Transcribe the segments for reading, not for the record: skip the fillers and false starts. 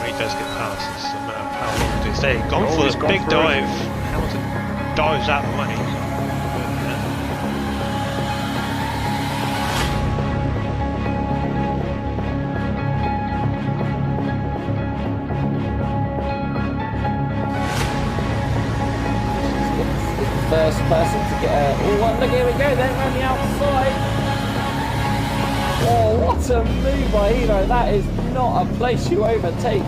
he does get past. It's a matter of how long to stay. Gone for this big dive. Hamilton dives out of the way. First person to get a... Oh, look, here we go, then around the outside. Oh, what a move by Hilo. That is not a place you overtake.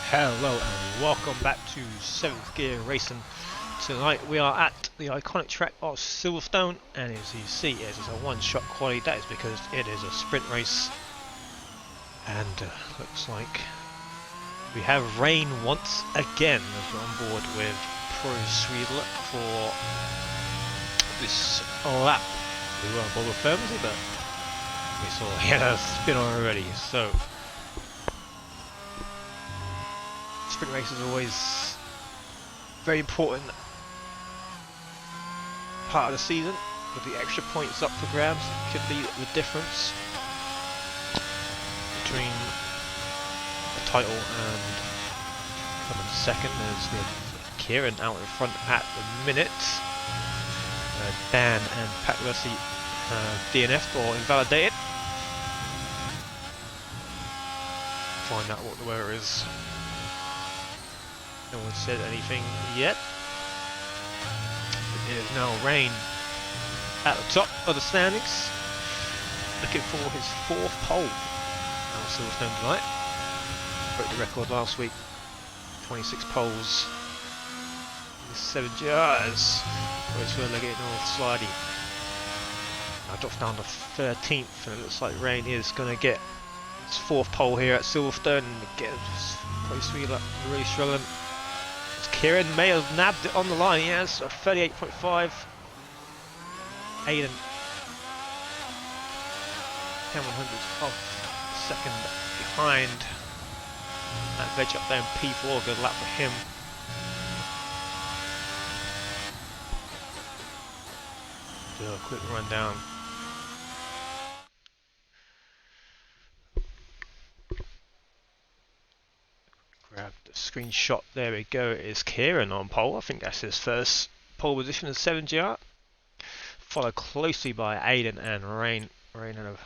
Hello and welcome back to 7th Gear Racing. Tonight we are at the iconic track of Silverstone, and as you see it is a one-shot quali. That is because it is a sprint race, and looks like we have rain once again as we're on board with Pro Sweden for this lap. We weren't bothered with Fermsey, but we saw he had a spin on already, so sprint race is always very important part of the season, with the extra points up for grabs. It could be the difference between the title and coming second. As we have Kieran out in front at the minute. Dan and Pat Rossi DNF'd or invalidated. Find out what the weather is. No one said anything yet. It is now rain at the top of the standings. Looking for his 4th pole out of Silverstone tonight. Broke the record last week. 26 poles. 7 GRs. Whereas we're getting all slidey. Now drops down to 13th, and it looks like rain is going to get his 4th pole here at Silverstone. And again, probably really struggling. Kieran may have nabbed it on the line. He has a 38.5. Aiden 10/100 off second behind. That veg up there in P4, good lap for him. Do a quick rundown. Grab the screenshot. There we go. It is Kieran on pole. I think that's his first pole position as 7GR. Followed closely by Aiden and Rain. Rain had a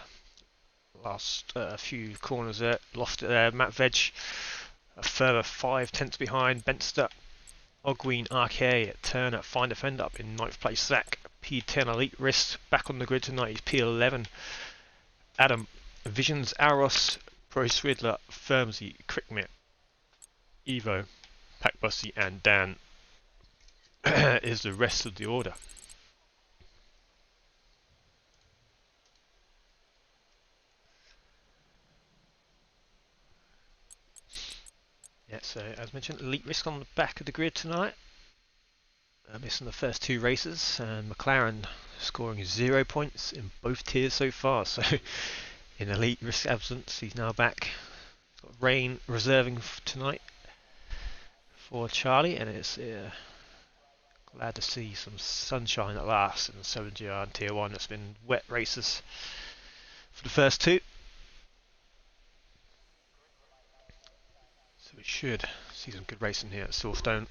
last few corners there. Lost it there. Matt Veg a further 5/10 behind. Benster, Ogween, RK, Turner, Fine Defender up in 9th place. Zach, P10 Elite Wrist back on the grid tonight. He's P11. Adam, Visions, Aros, Pro Swidler, Firmsy, Crickmit, Evo, Packbussy and Dan is the rest of the order. Yeah, so as mentioned, Elite Risk on the back of the grid tonight. Missing the first 2 races, and McLaren scoring 0 points in both tiers so far. So in Elite Risk absence, he's now back. He's got Rain reserving tonight for Charlie, and it's glad to see some sunshine at last in the 7GR and Tier 1. It's been wet races for the first 2. So we should see some good racing here at Silverstone.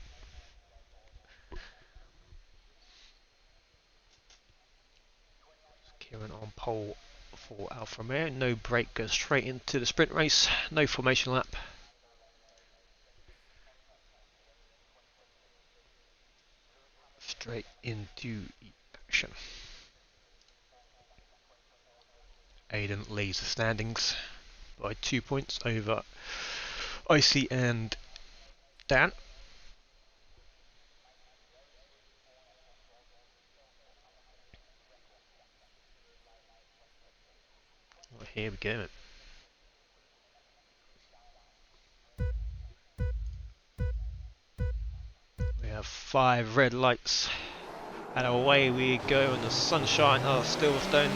Kieran on pole for Alfa Romeo. No break, goes straight into the sprint race. No formation lap. Straight into action. Aiden leads the standings by 2 points over Icy and Dan. Well, here we go. We have 5 red lights, and away we go in the sunshine of Silverstone.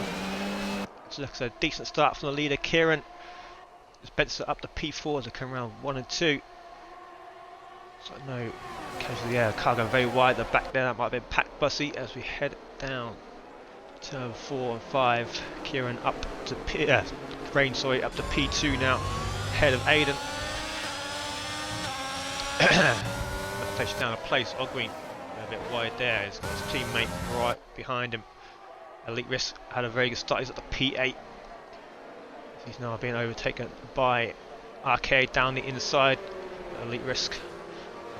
It looks a decent start from the leader, Kieran. Spencer up to P4 to come around 1 and 2. So no casually, yeah, car going very wide. The back there, that might have been packed bussy as we head down turn 4 and 5. Kieran up to Rain, sorry, up to P2 now, ahead of Aiden. Takes down a place. Ogween a bit wide there. He's got his teammate right behind him. Elite Risk had a very good start. He's at the P8. He's now being overtaken by Arcade down the inside. Elite Risk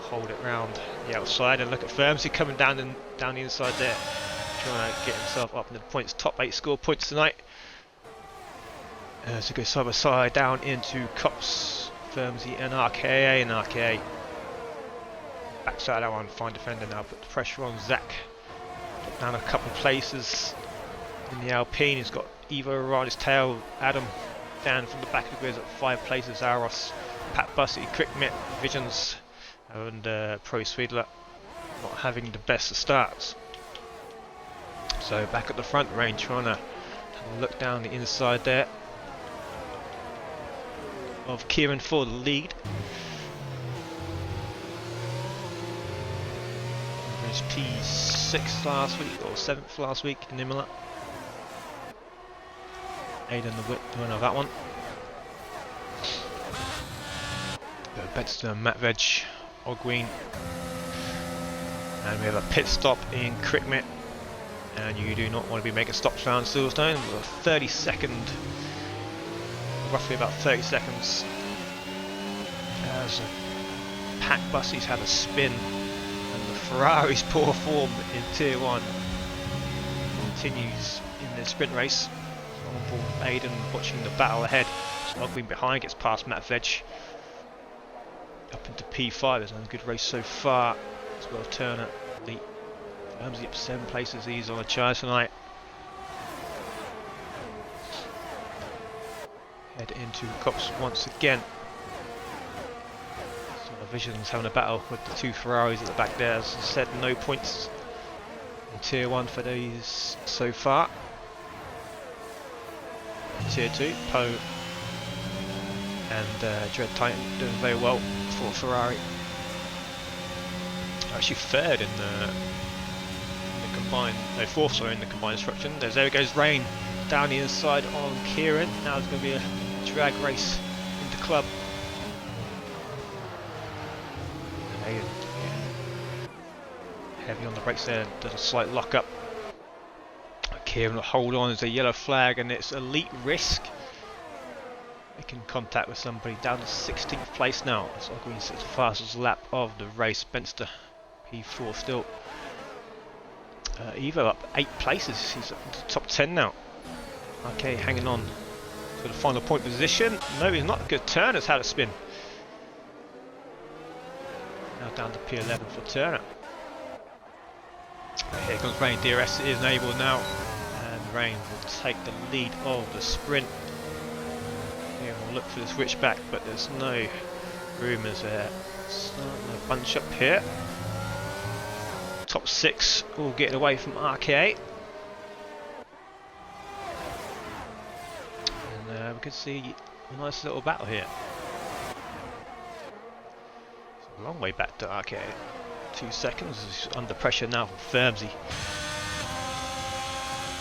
hold it round the outside, and look at Firmsy coming down the inside there, trying to get himself up in the points. Top 8 score points tonight. As we go side by side down into Cops, Firmsy and RKA, and RKA backside that one, fine defender now, put the pressure on Zach. Got down a couple of places in the Alpine. He's got Evo on his tail, Adam down from the back of the grid at 5 places, Aros, Pat Bussy, Crickmit, Visions, and Pro Swedler not having the best of starts. So back at the front, Rain trying to look down the inside there of Kieran for the lead. P6 last week, or 7th last week in Imola. Aiden the whip winner of that one. Betster, Matt Veg, Ogween. And we have a pit stop in Crickmit. And you do not want to be making stops around Silverstone. With a 30-second, roughly about 30 seconds. As Pack Bussey's had a spin. Ferrari's poor form in Tier 1 continues in the sprint race. On board Aiden watching the battle ahead. Ogween behind, gets past Matt Veg. Up into P5, it's a good race so far. As well as Turner. Ramsey up 7 places, he's on a charge tonight. Head into Cops once again. Vision's having a battle with the 2 Ferraris at the back there. As I said, no points in Tier 1 for these so far. Tier 2, Poe and Dread Titan doing very well for Ferrari. Actually 3rd in the combined, no 4th sorry, in the combined instruction. There goes Rain down the inside on Kieran. Now there's going to be a drag race into Club. Heavy on the brakes there, does a slight lock up. Kieran will hold on as a yellow flag, and it's Elite Risk making contact with somebody down to 16th place now. It's Ogween's the fastest lap of the race. Spencer P4 still. Evo up 8 places, he's up to the top 10 now. Okay, hanging on to the final point position. No, he's not. Good. Turner's had a spin. Now down to P11 for Turner. Here comes Rain. DRS is enabled now, and Rain will take the lead of the sprint. Here we'll look for the switchback, but there's no room as they're starting to bunch up here. Top 6 all getting away from RKA. And we can see a nice little battle here. It's a long way back to RKA. 2 seconds, he's under pressure now from Firmsy.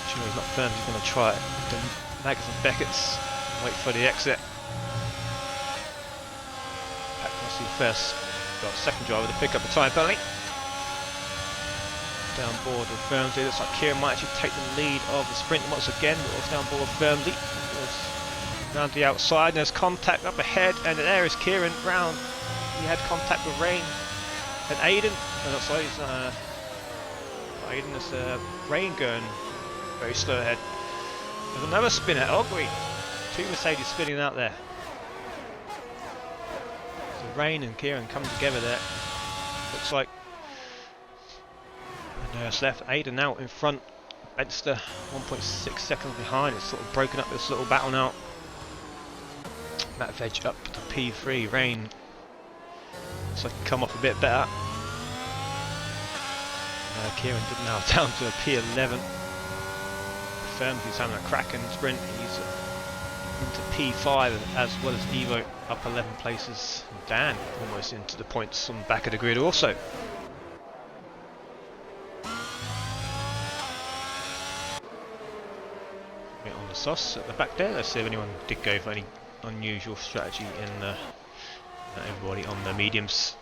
Sure he's not Firmsy, he's going to try it. The Mags and Beckett's wait for the exit. Back to first, got a second driver to pick up the time penalty. Down board with Firmsy, looks like Kieran might actually take the lead of the sprint once again, but was down board with Firmsy. Round the outside, and there's contact up ahead, and there is Kieran round. He had contact with Rain. And Aiden, sorry, Aiden is Rain going very slow ahead. There's another spin at Ogween. 2 Mercedes spinning out there. Rain and Kieran come together there. Looks like it's left Aiden out in front. Benster 1.6 seconds behind. It's sort of broken up this little battle now. Matt Veg up to P3. Rain looks like he come off a bit better. Kieran did now down to a P11. Firms he's having a cracking sprint. He's into P5 as well as Evo up 11 places. Dan almost into the points on the back of the grid also. On the sauce at the back there. Let's see if anyone did go for any unusual strategy in everybody on the mediums.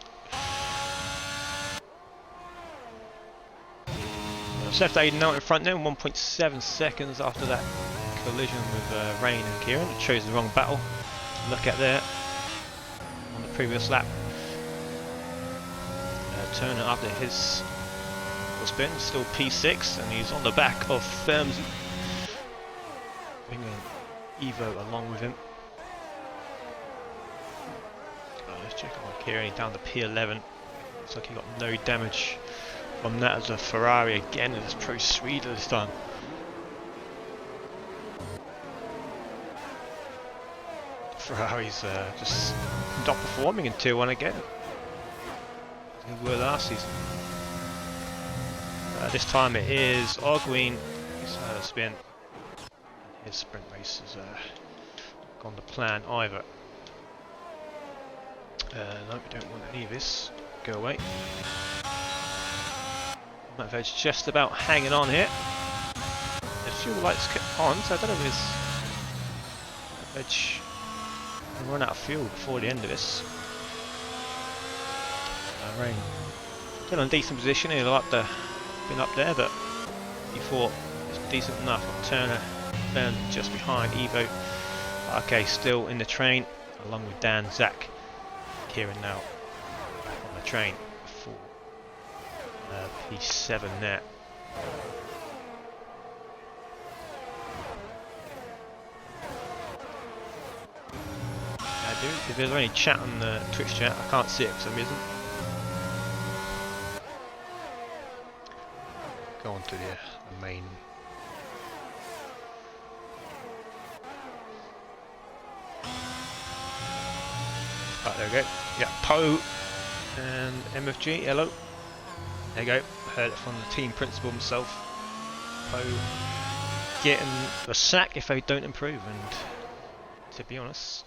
Left Aiden out in front now, 1.7 seconds after that collision with Rain and Kieran. It chose the wrong battle. Look at there on the previous lap. Turner after his spin, still P6, and he's on the back of Firmsy. Bringing Evo along with him. Let's check on Kieran, he's down to P11. Looks like he got no damage from that as a Ferrari again, and it's Pro Swede this time. Ferrari's just not performing in Tier 1 again. They were last season. This time it is Ogween who's had a spin. His sprint race has not gone to plan either. No, we don't want any of this. Go away. Matt Veg just about hanging on here. The fuel lights kept on, so I don't know if Matt Veg will run out of fuel before the end of this. Rain still in a decent position. He'll like to been up there, but he thought it's decent enough. Turner just behind Evo. Okay, still in the train along with Dan, Zach, Kieran now back on the train. P7 there. If there's any chat on the Twitch chat, I can't see it for some reason. Go on to the main. Oh, there we go. Yeah, Poe and MFG, hello. There you go, heard it from the team principal himself. Poe getting the sack if they don't improve, and to be honest,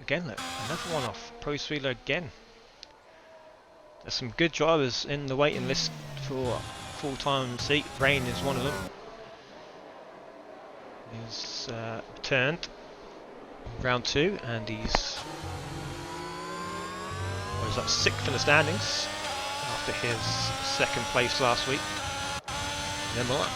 again, look, another one off. Pro Swede again. There's some good drivers in the waiting list for a full-time seat. Rain is one of them. He's returned round 2, and he's up 6th in the standings after his 2nd place last week. Never mind.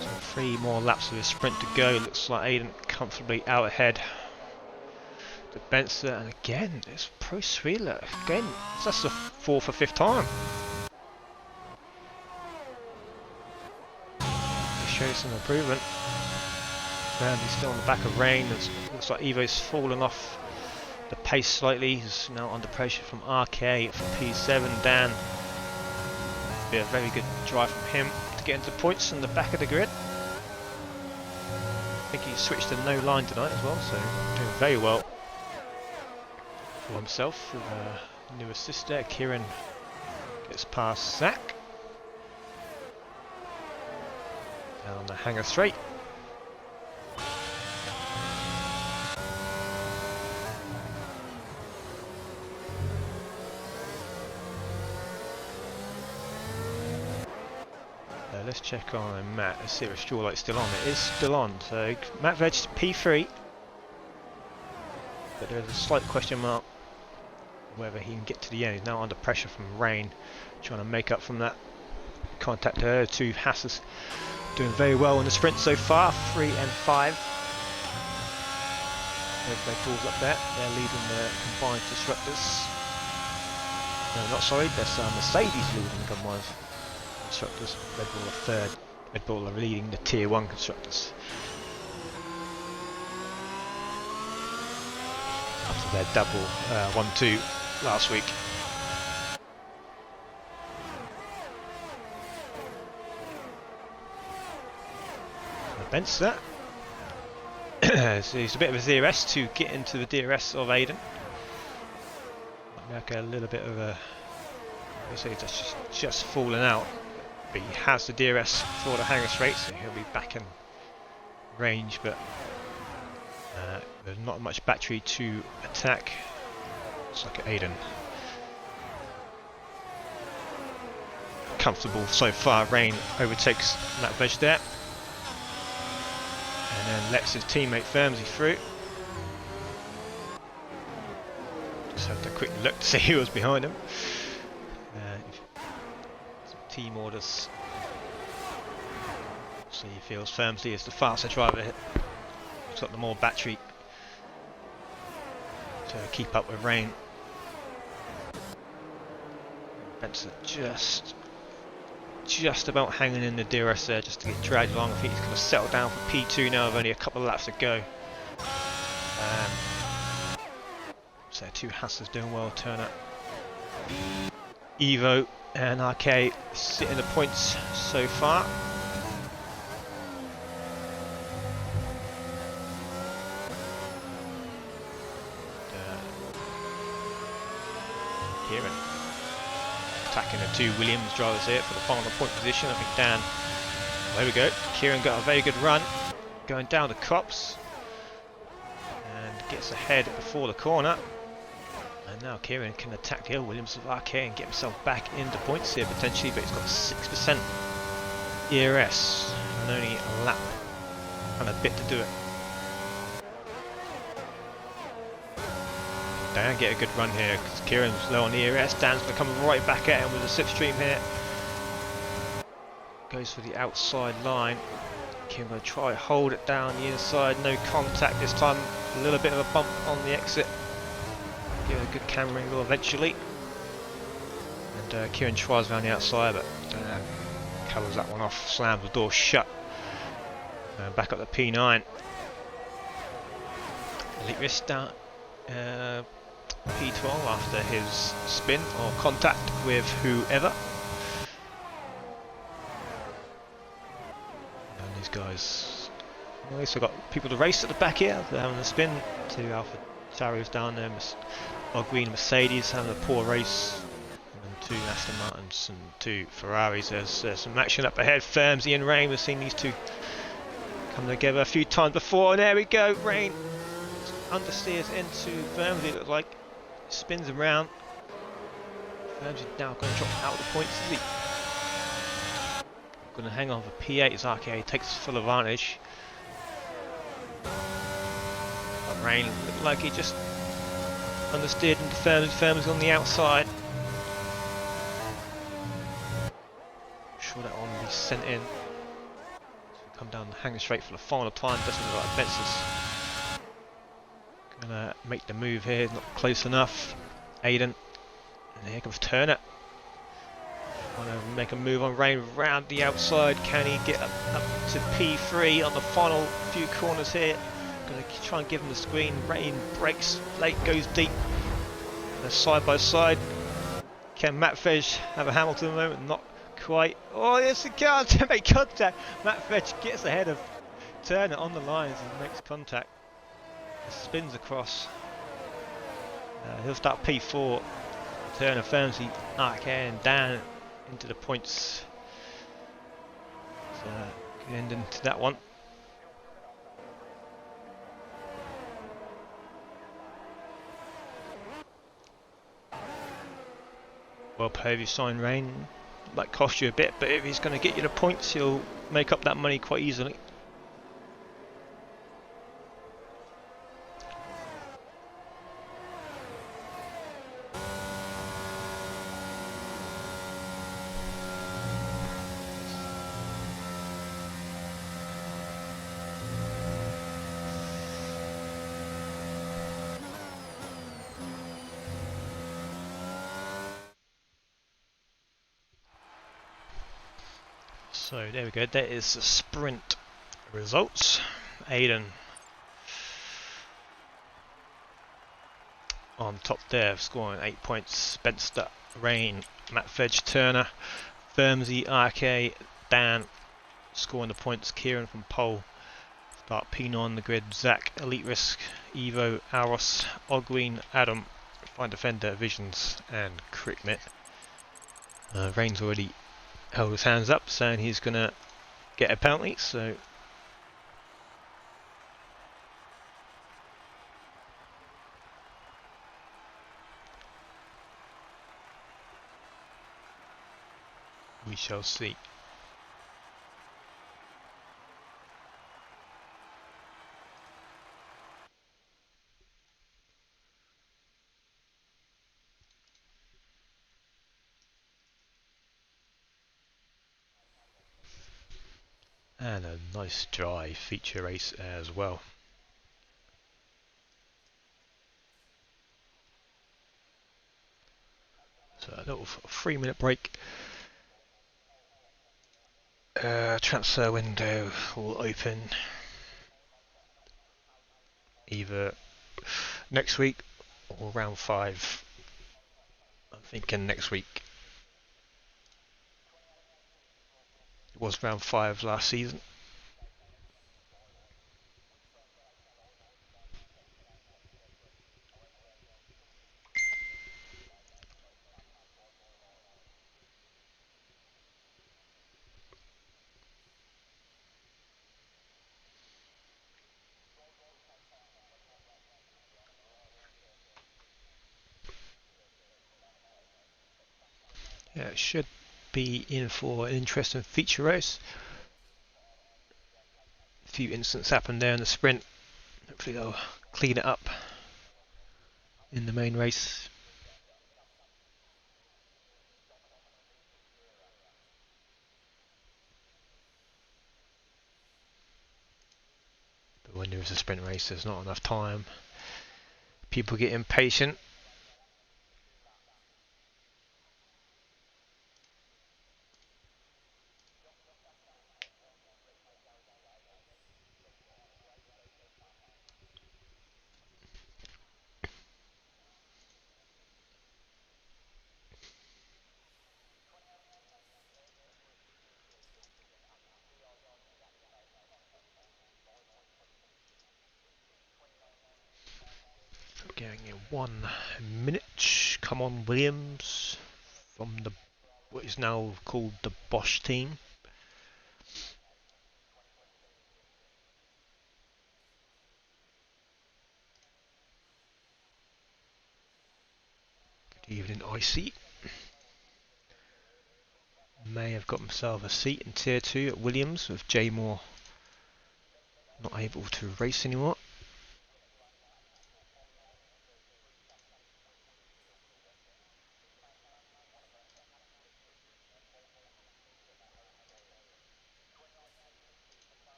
So 3 more laps of his sprint to go. Looks like Aiden comfortably out ahead to Benster, and again it's Pro Swede again. That's the 4th or 5th time. Show some improvement. He's still on the back of Rain. Looks like Evo's fallen off the pace slightly. He's now under pressure from RK for P7. Dan, be a very good drive from him to get into points in the back of the grid. I think he switched to no line tonight as well, so doing very well for himself. With a new assist there. Kieran gets past Zach. Down the hanger straight. Let's check on Matt. Let's see if his fuel light's still on. It is still on. So Matt Veg P3, but there's a slight question mark whether he can get to the end. He's now under pressure from Rain, trying to make up from that contact. Her 2 Hasses doing very well in the sprint so far, 3 and 5. Red Bulls up there, they're leading the combined constructors. No, not sorry, that's Mercedes leading the combined constructors. Red Bull are 3rd Red Bull are leading the Tier 1 constructors after their double 1-2 last week. Bents that. So it's a bit of a DRS to get into the DRS of Aiden. Like a little bit of a, so that's just fallen out, but he has the DRS for the hangar straight, so he'll be back in range. But there's not much battery to attack. Looks like Aiden comfortable so far. Rain overtakes Matt Veg there. And then lets his teammate Firmsy through. Just had a quick look to see who was behind him. Some team orders. So he feels Firmsy is the faster driver. He's got the more battery to keep up with Rain. Benson just about hanging in the DRS there, just to get dragged along. I think he's going to settle down for P2 now with only a couple of laps to go. So two Hassers doing well. Turner, Evo and RK sit in the points so far. Kieran attacking the two Williams drivers here for the final point position. I think Dan, there we go. Kieran got a very good run going down the Crops and gets ahead before the corner. And now Kieran can attack the old Williams of RK and get himself back into points here potentially, but he's got 6% ERS and only a lap and a bit to do it. Dan get a good run here because Kieran's low on the ERS. Dan's going to come right back at him with a slipstream here. Goes for the outside line. Kieran going to try hold it down the inside. No contact this time. A little bit of a bump on the exit. Give it a good camera angle eventually. And Kieran tries around the outside, but covers that one off. Slams the door shut. Back up to P9. Elite risk down. P12 after his spin or contact with whoever. And these guys, well, at least we've got people to race at the back here. They're having a spin. Two Alpha Tauris down there, Green Mercedes having a poor race. And then two Aston Martins and two Ferraris. There's some action up ahead. Firmsy and Rain, we've seen these two come together a few times before. And there we go, Rain understeers into Firmsy, it looks like. Spins around. Firmsy now going to drop out of the points, is he? Going to hang on for P8 as RKA takes full advantage. But Rain looked like he just understeered into Firmsy. Firmsy's on the outside. Sure that one will be sent in. So come down the hangar straight for the final time. Doesn't look like Benson's gonna make the move here, not close enough. Aiden, and here comes Turner. Wanna make a move on Rain round the outside. Can he get up to P3 on the final few corners here? Gonna try and give him the screen. Rain breaks, late goes deep. And side by side. Can Matt Veg have a Hamilton at the moment? Not quite. Oh, yes, he can't make contact. Matt Veg gets ahead of Turner on the lines and makes contact. Spins across. He'll start P4. Turner, Firmsy, RK and Dan into the points. So good end into that one. Well played if you sign Rain. Might cost you a bit, but if he's going to get you the points, he'll make up that money quite easily. So there we go, that is the sprint results. Aiden on top there, scoring 8 points. Spencer, Rain, Matt Fledge, Turner, Firmsy, RK, Dan scoring the points. Kieran from pole. Start Pino on the grid. Zach, Elite Risk, Evo, Aros, Ogween, Adam, Fine Defender, Visions, and Cricknet. Rain's already held his hands up, saying he's going to get a penalty, so we shall see. And a nice dry feature race as well. So a little 3-minute break. Transfer window will open either next week or round 5. I'm thinking next week. It was round 5 last season. Yeah, it should be in for an interesting feature race. A few incidents happened there in the sprint. Hopefully they'll clean it up in the main race. But when there is a sprint race, there's not enough time. People get impatient. Going in 1 minute. Come on, Williams, from the what is now called the Bosch team. Good evening, Icy. May have got himself a seat in Tier 2 at Williams, with Jay Moore not able to race anymore.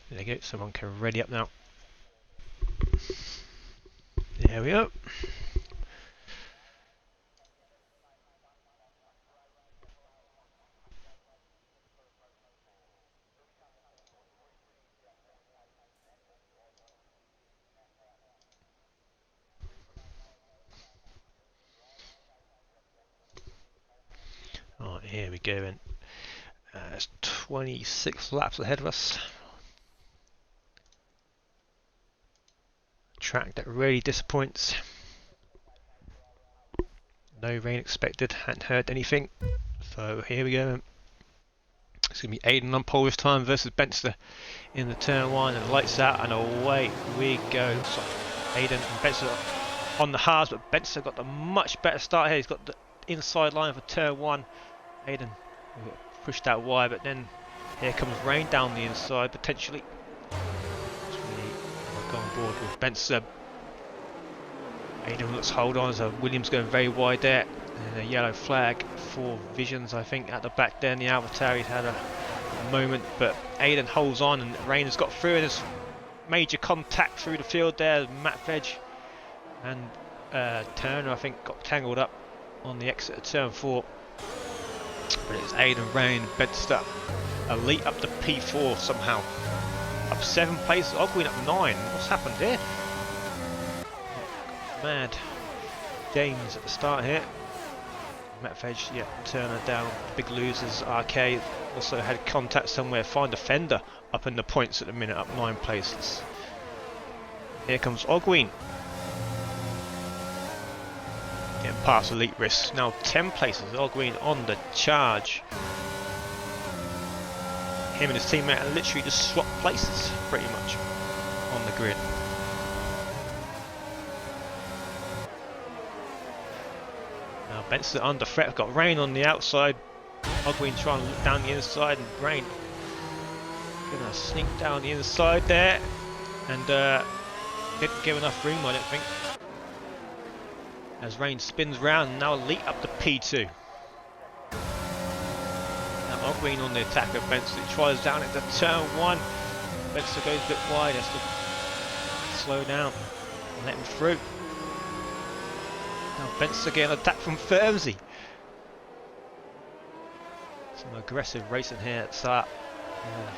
There you go, someone can ready up now. There we go. Alright, here we go then. It's 26 laps ahead of us. Track that really disappoints. No rain expected, hadn't heard anything. So here we go. It's going to be Aiden on pole this time versus Benster in the turn 1, and lights out and away we go. So Aiden and Benster on the hards, but Benster got the much better start here. He's got the inside line for turn 1. Aiden pushed out wide, but then Here comes Rain down the inside, potentially. I've gone on board with Benson. Aiden looks hold on, so Williams going very wide there. And a yellow flag for Visions, I think, at the back there in the AlphaTauri. He's had a moment, but Aiden holds on, and Rain has got through, and there's major contact through the field there. Matt Veg and Turner, I think, got tangled up on the exit of turn 4. But it's Aiden, Rain, Bedster, Elite up to P4 somehow. Up 7 places, Ogwin up 9. What's happened here? Mad games at the start here. Matt Veg, yeah, Turner down, big losers. RK also had contact somewhere. Find a fender up in the points at the minute, up 9 places. Here comes Ogwin. Getting past Elite Risk, now 10 places. Ogwin on the charge. Him and his teammate are literally just swap places, pretty much, on the grid. Now Benson under threat. Got Rain on the outside. Ogwin trying to look down the inside, and Rain gonna sneak down the inside there, and didn't give enough room, I don't think. As Rain spins round, and now Elite up to P2. Now Ogwin on the attack of Benson. He tries down into turn 1. Benson goes a bit wide, has to slow down and let him through. Now Benson getting attacked from Firmsy. Some aggressive racing here at the start.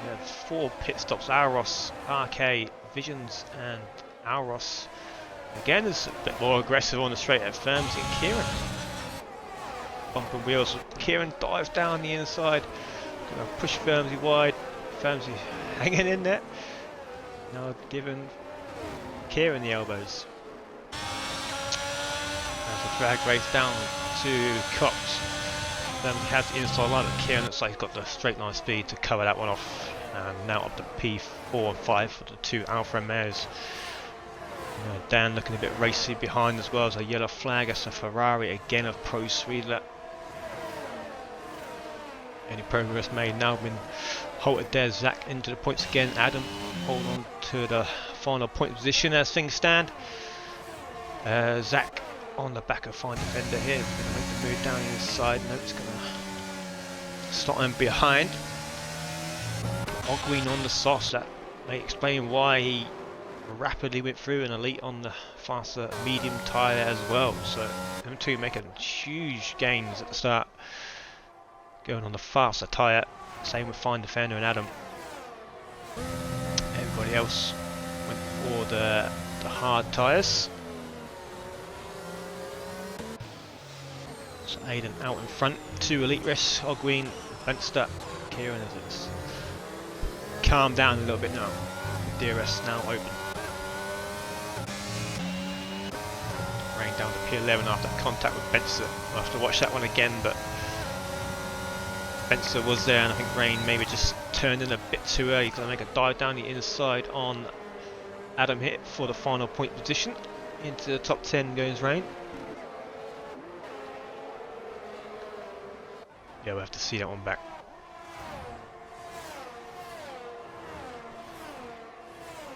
We have 4 pit stops. Alros, RK, Visions and Alros. Again, is a bit more aggressive on the straight at Firmsy and Kieran. Bumping wheels. Kieran dives down the inside. Gonna push Firmsy wide. Firmsy hanging in there. Now giving Kieran the elbows. There's a drag race down to Cox. Firmsy has the inside line, but Kieran looks like he's got the straight line speed to cover that one off. And now up to P4 and 5 for the 2 Alfa Romeos. Dan looking a bit racy behind as well as a yellow flag. That's a Ferrari again of Pro Swedler. Any progress made now been halted there. Zach into the points again. Adam hold on to the final point position as things stand. Zach on the back of fine defender here. Going to make the move down the inside. No, it's going to slot him behind. Ogwin on the sauce. That may explain why he rapidly went through, and Elite on the faster medium tyre as well. So them two making huge gains at the start, going on the faster tyre. Same with Fine Defender and Adam. Everybody else went for the hard tyres. So Aiden out in front, 2 Elite Risks, Ogwin, Benster, Kieran has calmed down a little bit now. DRS now open. Rain down to P11 after contact with Benson. We'll have to watch that one again, but Benson was there, and I think Rain maybe just turned in a bit too early. Going to make a dive down the inside on Adam here for the final point position. Into the top 10 goes Rain. Yeah, we'll have to see that one back.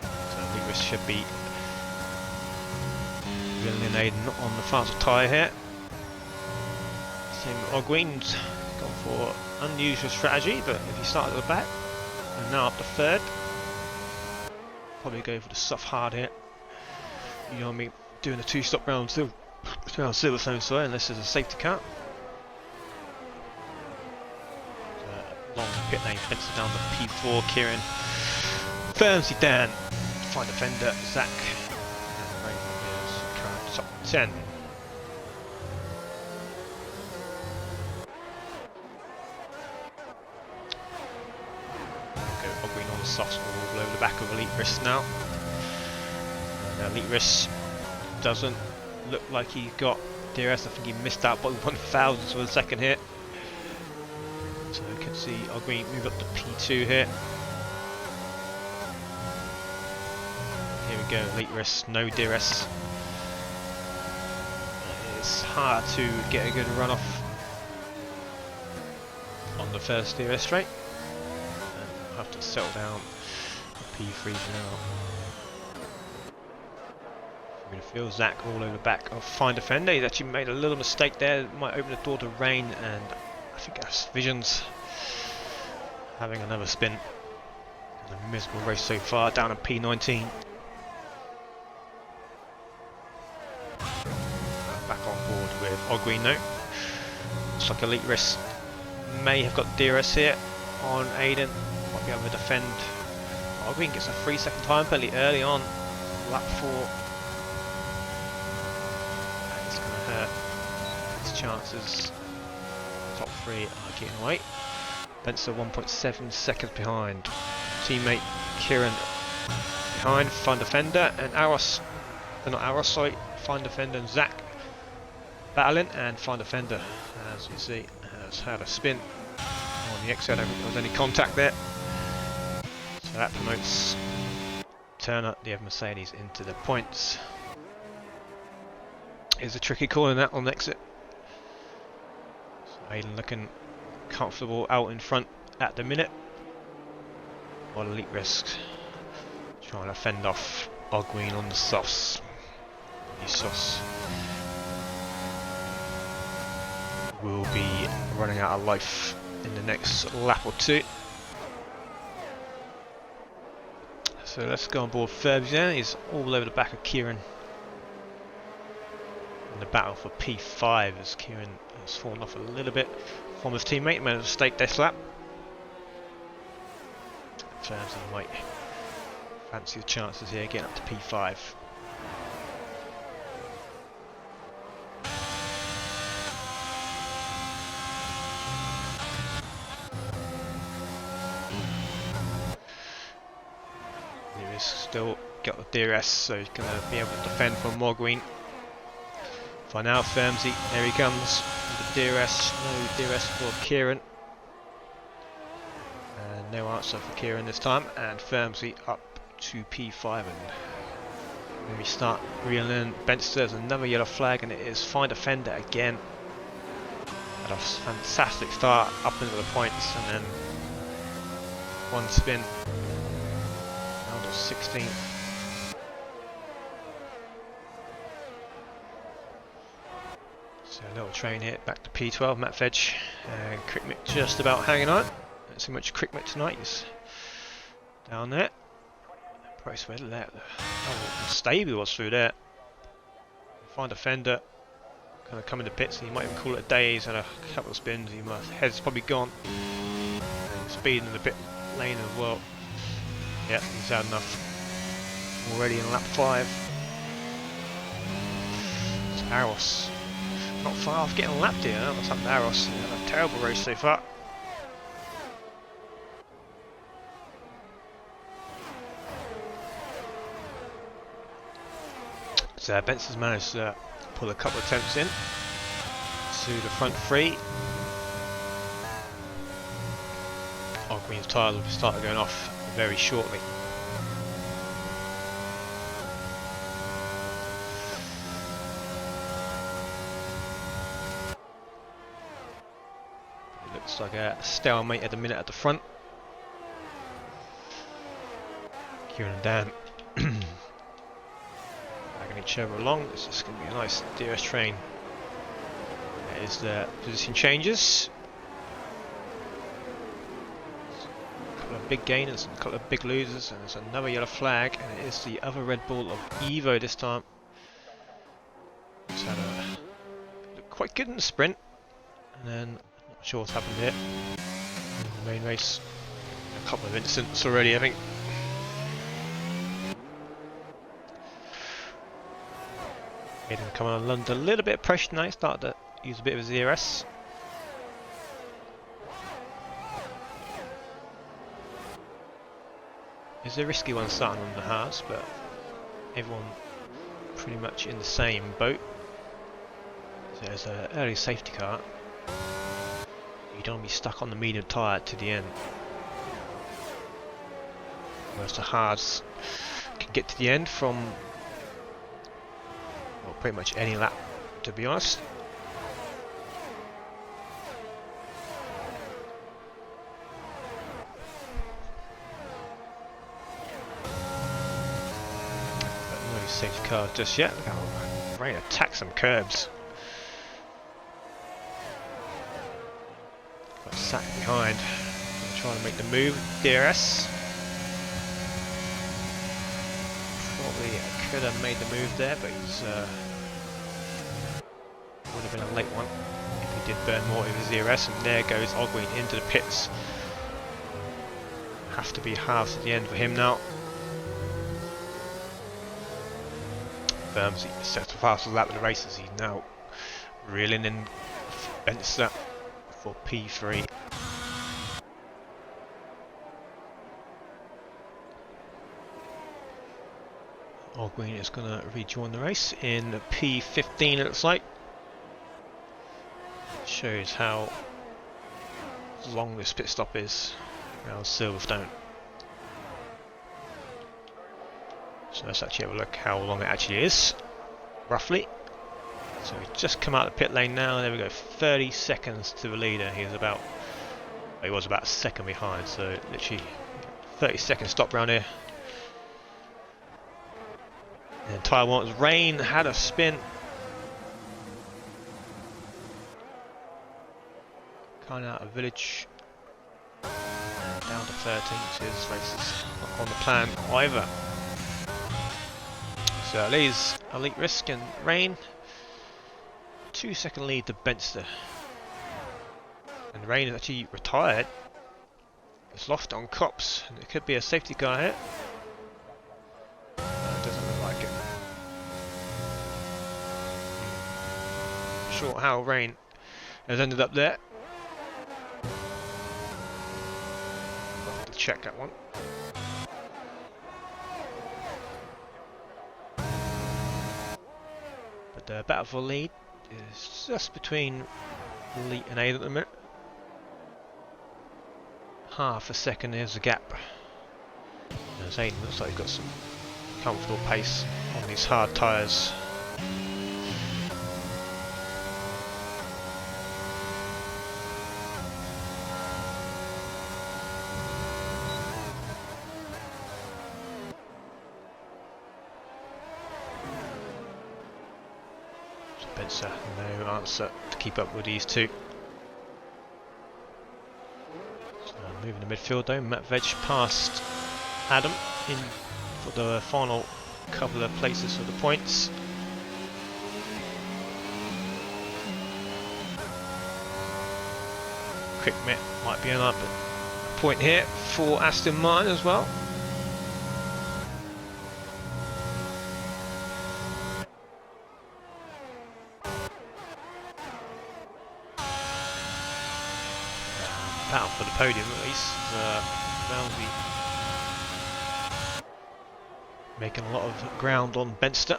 So Lewis should be eliminated on the faster tyre here. Same with Ogwin's gone for unusual strategy, but if he started at the back and now up to 3rd, probably go for the soft hard here. You know me doing a 2-stop round Silverstone, sorry, unless there's a safety car. Long pit lane, Benson down to P4, Kieran, Firmsy Dan, Fine Defender, Zach, and Rain is current top 10. Go Ogwin on the soft all over the back of Elite Risk now. And Elite Risk doesn't look like he got DRS. I think he missed out by 1,000 for the second hit. So we can see Ogwin move up to P2 here. Here we go, Elite Risk, no DRS. It's hard to get a good run off on the first DRS straight. I'll have to settle down the P3 now. Midfield, Zach all over the back of Fine Defender. He's actually made a little mistake there. Might open the door to rain, and I think that's Visions having another spin. A miserable race so far, down at P19. Back on board with Ogween now. Looks like Elite Risk may have got DRS here on Aiden. Might be able to defend. Ogween gets a 3-second time penalty early on, lap 4. That's going to hurt his chances. Top 3 are getting away. Benson 1.7 seconds behind. Teammate Kieran behind, Fine Defender, and Aros, not Aros, sorry, Fine Defender and Zach battling, and Fine Defender, as you see, has had a spin on the exit. I don't think there was any contact there. So that promotes Turner, the other Mercedes, into the points. Is a tricky call in that on exit. So Aiden looking comfortable out in front at the minute. While Elite Risk trying to fend off Ogween on the softs. These will be running out of life in the next lap or 2. So let's go on board Ferbs now. He's all over the back of Kieran in the battle for P5 as Kieran has fallen off a little bit from his teammate. Made a mistake this lap. Ferbs might fancy the chances here, getting up to P5. He's still got the DRS, so he's going to be able to defend from Mogween. For now, Firmsy, there he comes with the DRS. No DRS for Kieran. And no answer for Kieran this time, and Firmsy up to P5, and when we start reeling in, Benster, there's another yellow flag, and it is Fine Defender again. Had a fantastic start up into the points, and then one spin down to 16th. So a little train hit back to P12, Matt Fedge, and Crickmick just about hanging on. Not so much Crickmick tonight, he's down there. Price where there. Oh, Stable was through there. Fine Defender kind of come into pits, and you might even call it a day. He's had a couple of spins, head's probably gone. And speeding in the pit lane as well. Yeah, he's had enough already in lap 5. It's Aros. Not far off getting lapped here. What's happened to Aros? He's had a terrible race so far. So Benson's managed to pull a couple of attempts in to the front 3. Ogween's tyres will start going off very shortly. It looks like a stalemate at the minute at the front. Kieran and Dan each other along. This is going to be a nice DRS train. There is the position changes. A couple of big gainers and a couple of big losers, and there's another yellow flag, and it is the other Red Bull of Evo this time. It's had a look quite good in the sprint, and then not sure what's happened here in the main race. A couple of incidents already, I think. Aiden coming on London, a little bit of pressure now, started to use a bit of his DRS. It's a risky one starting on the hards, but everyone pretty much in the same boat. So there's an early safety car. You don't want to be stuck on the medium tyre to the end. Whereas the hards can get to the end from, well, pretty much any lap, to be honest. safety car just yet. Look how Rain attacks some curbs. Got sat behind. Trying to make the move. DRS. Probably could have made the move there, but he's would have been a late one if he did burn more of his DRS. And there goes Ogween into the pits. Have to be halves at the end for him now. Firms sets the fastest lap of the races. He's now reeling in Spencer for P3. Ogween is going to rejoin the race in P15, it looks like. Shows how long this pit stop is around Silverstone. So let's actually have a look how long it actually is, roughly. So we've just come out of the pit lane now, and there we go, 30 seconds to the leader. He was about a second behind, so literally 30-second stop round here. And tyre warners, Rain had a spin. Coming out of village. Down to 13, so his race is not on the plan either. So that leaves Elite Risk and Rain. 2-second lead to Benster. And Rain is actually retired. It's lost on Cops, and it could be a safety car here. Doesn't look like it. Not sure how Rain has ended up there. I'll have to check that one. But the battle for lead is just between Elite and Aiden at the minute. Half a second, there's a gap. As Aiden looks like he's got some comfortable pace on these hard tyres. Spencer, no answer to keep up with these two. So moving to midfield though, Matt Veg past Adam in for the final couple of places for the points. Quick Mitt might be another point here for Aston Martin as well. Battle for the podium at least. Valvey making a lot of ground on Benster.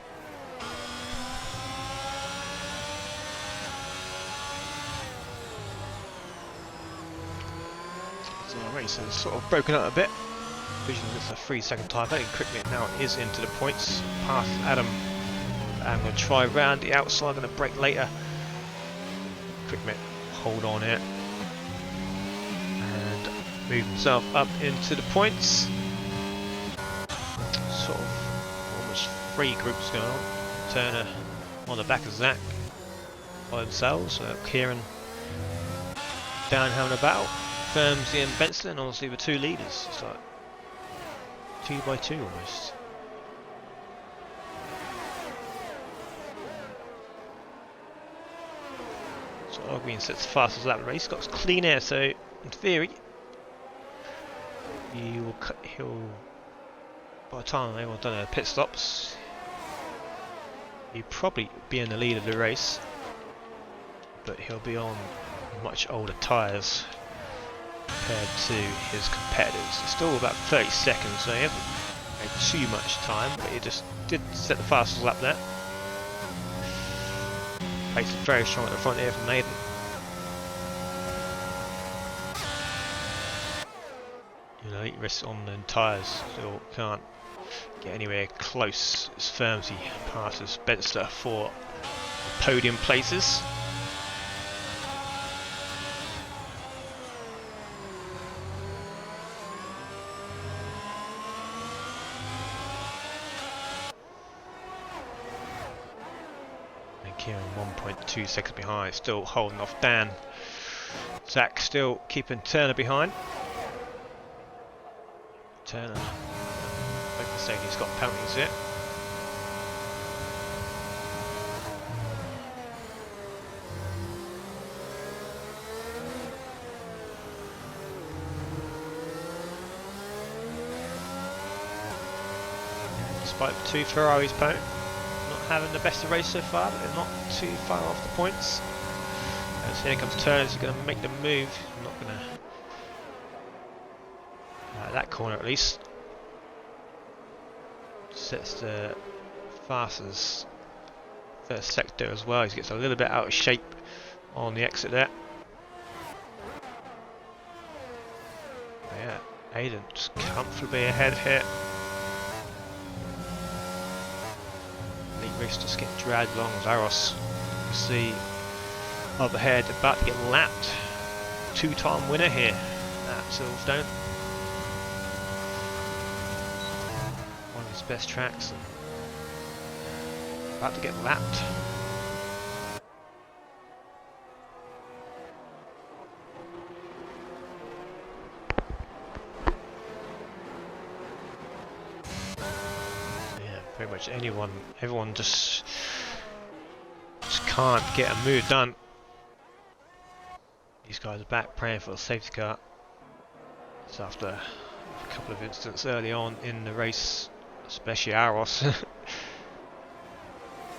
So the race has sort of broken up a bit. Vision is a 3-second tyre. I think quickly now is into the points. Past Adam. I'm going to try round the outside, going to brake later. Quickmit hold on here. Move himself up into the points. Sort of almost 3 groups going on. Turner on the back of Zach by themselves. Kieran down having a battle. Firmsy and Benson, and honestly the 2 leaders. It's like 2 by 2 almost. So Ogween sets the fastest lap of the race. Got clean air, so in theory he'll by the time everyone's done their pit stops, he'll probably be in the lead of the race, but he'll be on much older tyres compared to his competitors. It's still about 30 seconds, so he hasn't had too much time, but he just did set the fastest lap there. Pace is very strong at the front here from Nathan. Elite Risk on the tyres, still can't get anywhere close as Firmsy passes Benster for podium places. Kieran 1.2 seconds behind, still holding off Dan. Zach still keeping Turner behind. Turner, like I say, he's got penalties here. Despite the two Ferraris, not having the best of race so far, but they're not too far off the points. As here comes Turner, he's going to make the move. I'm not going to that corner at least. Sets the fastest first sector as well. He gets a little bit out of shape on the exit there. But yeah, Aiden just comfortably ahead here. Race just getting dragged along as Aros. You can see up ahead, about to get lapped. Two-time winner here at Silverstone. One of his best tracks. And about to get lapped. Pretty much everyone just can't get a move done. These guys are back praying for a safety car. It's after a couple of incidents early on in the race, especially Aros. Not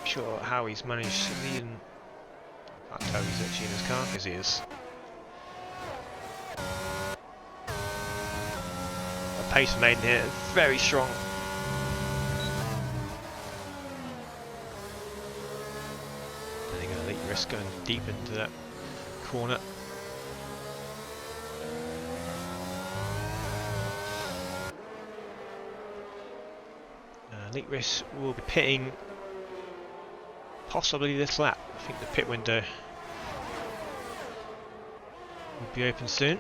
sure how he's managed to lead. I can't tell he's actually in his car, because he is. The pace maiden here is very strong. Risk going deep into that corner. Elite Risk will be pitting possibly this lap. I think the pit window will be open soon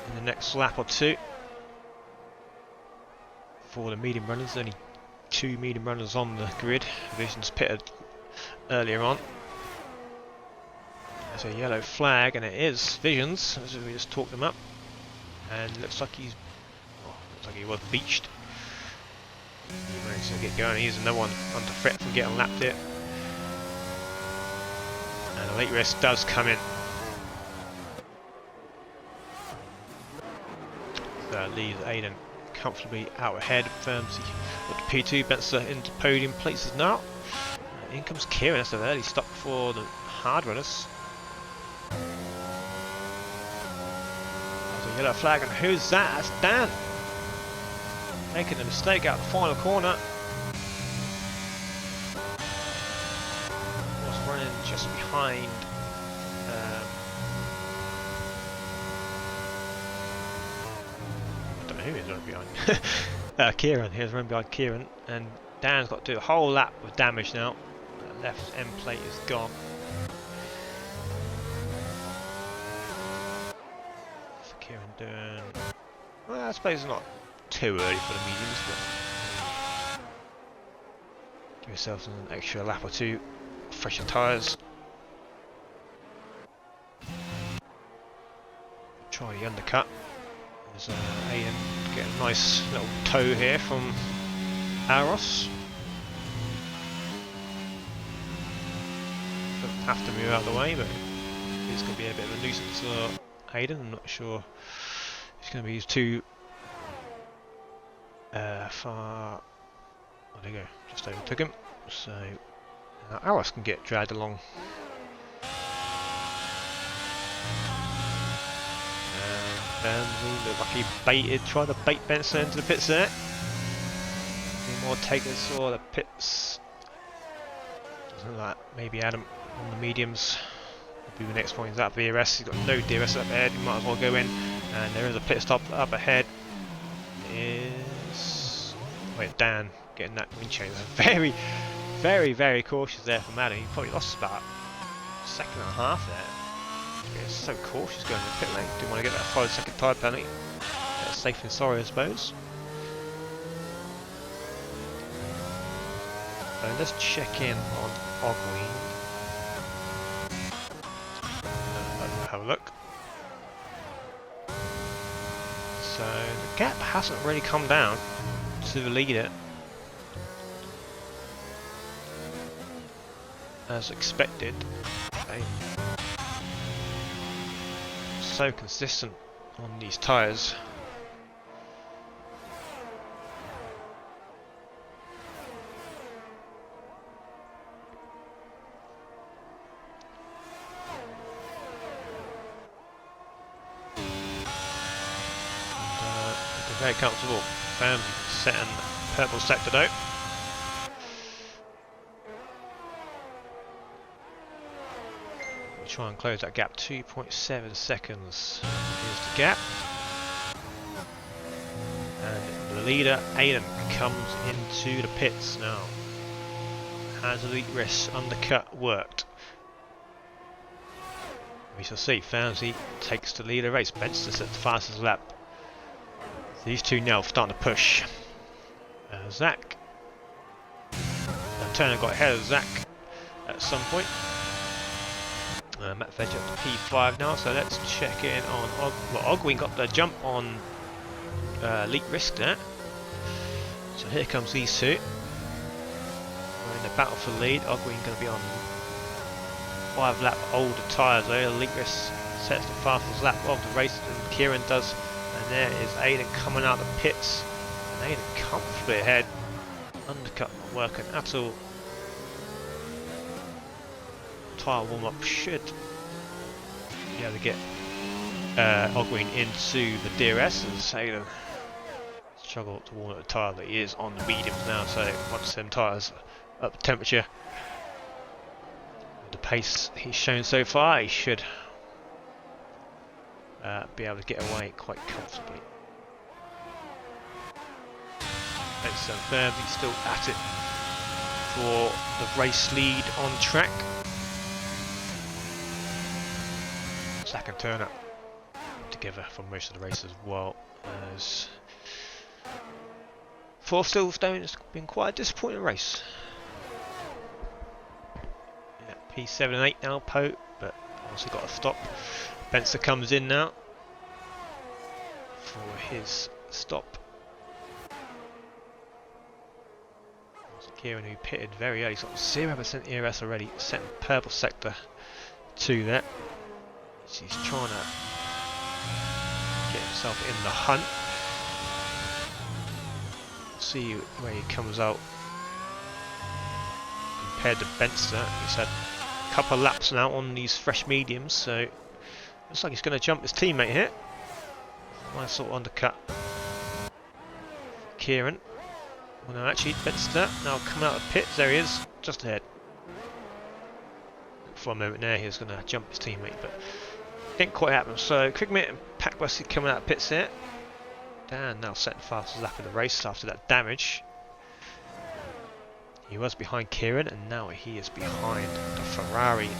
in the next lap or two. For the medium runners, only 2 medium runners on the grid. Vision's pitted earlier on. There's a yellow flag, and it is Visions, as we just talked them up. And looks like he was beached. He managed to get going. He's another one under threat from getting lapped here. And a late rest does come in. So that leaves Aiden comfortably out ahead. Firms the P2, Benzer into podium places now. In comes Kieran. That's an early stop for the hard runners. There's a yellow flag, and who's that? That's Dan. Making a mistake out the final corner. Was running just behind. I don't know who he's running behind. Kieran. He was running behind Kieran, and Dan's got to do a whole lap with damage now. The left end plate is gone. So Kieran doing... Well, I suppose it's not too early for the mediums, but give yourself an extra lap or two, fresher tyres. Try the undercut. There's Aiden getting a nice little toe here from Aros. Doesn't have to move out of the way, but it's going to be a bit of a nuisance for Aiden. I'm not sure he's going to be too far. Oh, there you go, just overtook him. So Aros can get dragged along. He looked like he tried to bait Benson into the pits there. Any more takers for the pits? Doesn't look like maybe Adam on the mediums will be the next point. He's out of DRS. He's got no DRS up ahead. He might as well go in. And there is a pit stop up ahead. Dan getting that wind change. Very, very, very cautious there from Adam. He probably lost about a second and a half there. He's so cautious going to the pit lane. Didn't want to get that 5-second tyre penalty. That's safe and sorry, I suppose. Let's check in on Ogween. Have a look. So the gap hasn't really come down to the leader as expected. Okay. So consistent on these tyres. Very comfortable. Bam, setting purple sector though. We'll try and close that gap. 2.7 seconds. Here's the gap. And the leader, Aiden, comes into the pits now. Has Elite Risk undercut worked? We shall see. Fownesy takes the leader race. Benson at the fastest lap. These two now starting to push. Zach. Turner got ahead of Zach at some point. Matt Fletcher up to P5 now, so let's check in on Ogween got the jump on Elite Risk there. So here comes these two. We're in the battle for lead. Ogween going to be on 5 lap older tyres though. Elite Risk sets the fastest lap of the race, and Kieran does. And there is Aiden coming out of the pits. And Aiden comfortably ahead. Undercut not working at all. Tyre warm up should be able to get Ogween into the DRS, as Aiden struggled to warm up the tyre, but he is on the mediums now, so once them tyres up to temperature, the pace he's shown so far, he should be able to get away quite comfortably. It's Bermsey still at it for the race lead on track. Zach and Turner together for most of the race as well as for Silverstone. It's been quite a disappointing race. Yeah, P7 and 8 now, Poe, but also got a stop. Benson comes in now for his stop. Kieran, who pitted very early, got 0% ERS already, set purple sector to that. He's trying to get himself in the hunt. See where he comes out compared to Benster. He's had a couple of laps now on these fresh mediums, so looks like he's going to jump his teammate here. Nice sort of undercut. Kieran. Well, no, actually, Benster now coming out of the pits. There he is, just ahead. For a moment there, he was going to jump his teammate, but didn't quite happen. So, Krigmit and Packbussy coming out of pits here. Dan now setting fastest lap of the race after that damage. He was behind Kieran, and now he is behind the Ferrari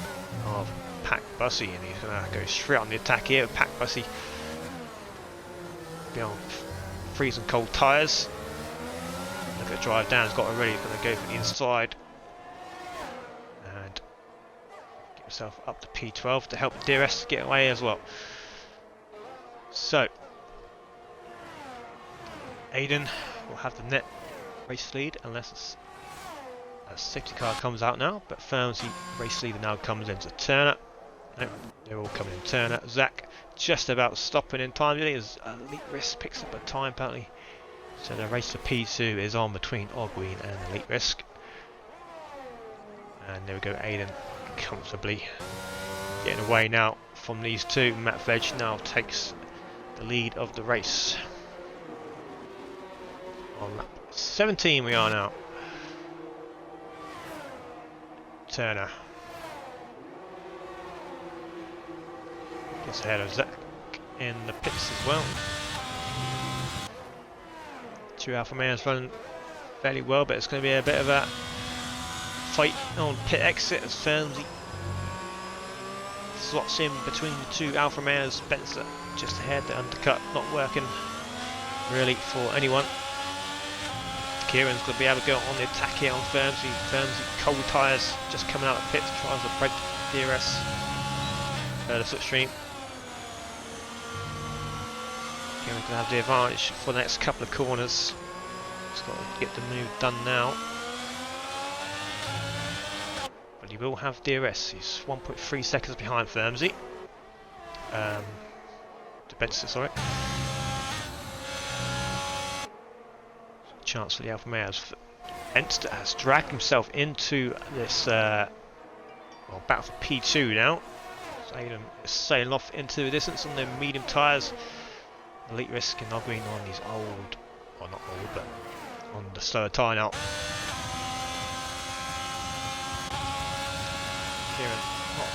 of Packbussy, and he's going to go straight on the attack here with Packbussy. Be on freezing cold tyres. Look at the drive down, he's got already, he's going to go for the inside and get himself up to P12 to help the DRS get away as well. So, Aiden will have the net race lead unless a safety car comes out now, but Fownesy race leader now comes in. So Turner, no, they're all coming in. Turner, Zach just about stopping in time. As Elite Risk picks up a time apparently. So the race for P2 is on between Ogween and Elite Risk. And there we go, Aiden comfortably getting away now from these two. Matt Veg now takes the lead of the race. On lap 17 we are now. Turner gets ahead of Zach in the pits as well. Two Alpha Males running fairly well, but it's going to be a bit of a fight on pit exit as Fownesy slots in between the two Alpha Males. Spencer just ahead, the undercut not working really for anyone. Kieran's going to be able to go on the attack here on Firmsy. Firmsy cold tyres just coming out of the pits, trying to break DRS. The slipstream. Kieran's going to have the advantage for the next couple of corners. Just got to get the move done now. But he will have DRS. He's 1.3 seconds behind Firmsy. Benster, sorry. Chance for the Alfa Romeos. Benster has dragged himself into this battle for P2 now. Salem is sailing off into the distance on their medium tyres. Elite Risk and Ogween on these old, well not old, but on the slower tyre now. Kieran not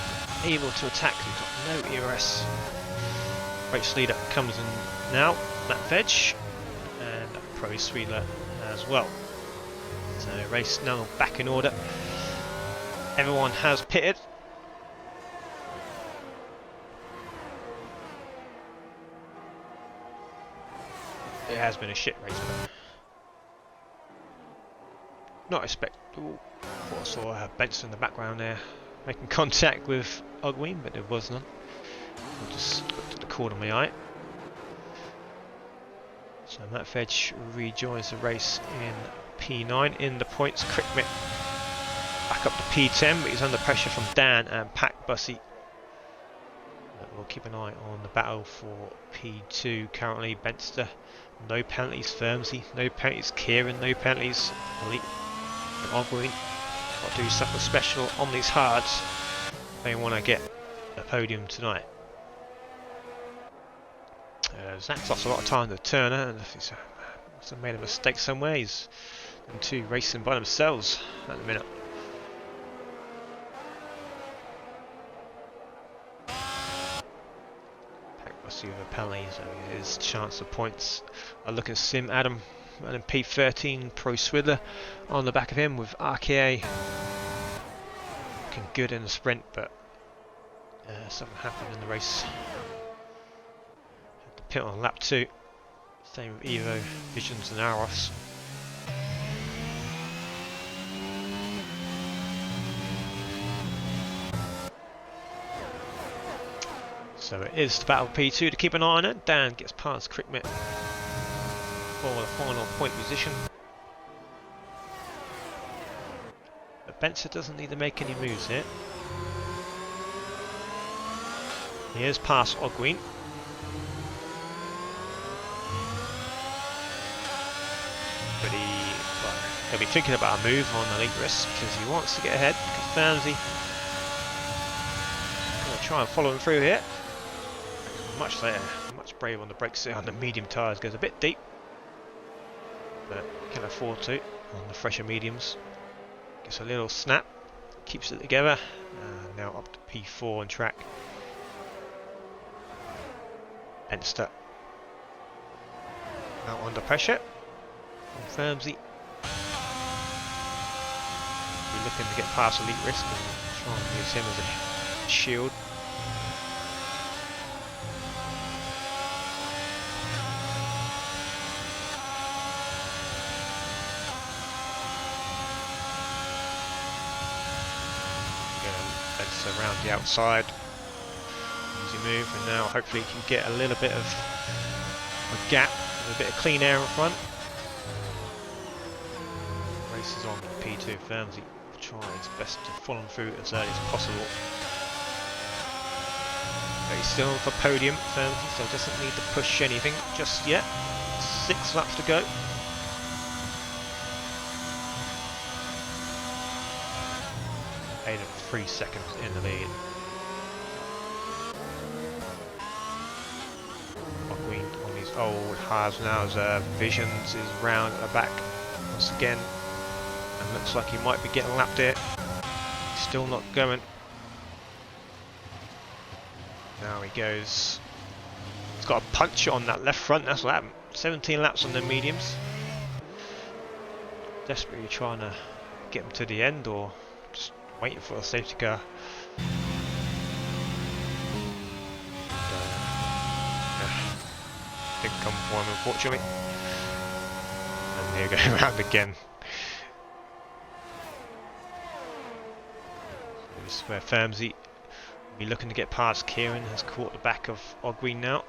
able to attack, he's got no ERS. Race leader comes in now, Matt Veg, and Pro Sweetler as well. So race now back in order. Everyone has pitted. It has been a shit race, but not expectable. I saw Benson in the background there making contact with Ogween, but there was none. I just looked at the corner of my eye. So Matt Fedge rejoins the race in P9 in the points. Crickmit back up to P10, but he's under pressure from Dan and Pack Bussy. We'll keep an eye on the battle for P2 currently. Benster, no penalties. Firmsy, no penalties. Kieran, no penalties. Elite and Ogween. Got to do something special on these hards. They want to get a podium tonight. Zach's lost a lot of time to Turner, and he's must have made a mistake somewhere. He's them two racing by themselves at the minute. Pack Bussy with a penalty, so his chance of points are looking slim. Adam running P13, Pro Swidler on the back of him with RKA looking good in the sprint, but something happened in the race. Pit on lap 2. Same with Evo, Visions and Aros. So it is the battle of P2 to keep an eye on it. Dan gets past Crickmit for the final point position. But Benson doesn't need to make any moves here. He is past Ogween. He'll be thinking about a move on the Elite Risk because he wants to get ahead. Because Firmsy going to try and follow him through here. Much later, much brave on the brakes there on the medium tyres. Goes a bit deep, but can afford to on the fresher mediums. Gets a little snap, keeps it together. Now up to P4 on track. Benster now under pressure. And Firmsy looking to get past Elite Risk and try and use him as a shield. That's around the outside. Easy move, and now hopefully he can get a little bit of a gap, a bit of clean air in front. Race is on P2. Firmsy try his best to follow him through as early as possible. But he's still for podium, Firmsy, so doesn't need to push anything just yet. 6 laps to go. Aiden 3 seconds in the lead. Ogween on these old halves now as Visions is round at the back once again. And looks like he might be getting lapped here. Still not going. Now he goes. He's got a punch on that left front. That's what happened. 17 laps on the mediums. Desperately trying to get him to the end, or just waiting for a safety car. Didn't come for him, unfortunately. And Here we go, around again. This is where Firmsy will be looking to get past. Kieran has caught the back of Ogween now.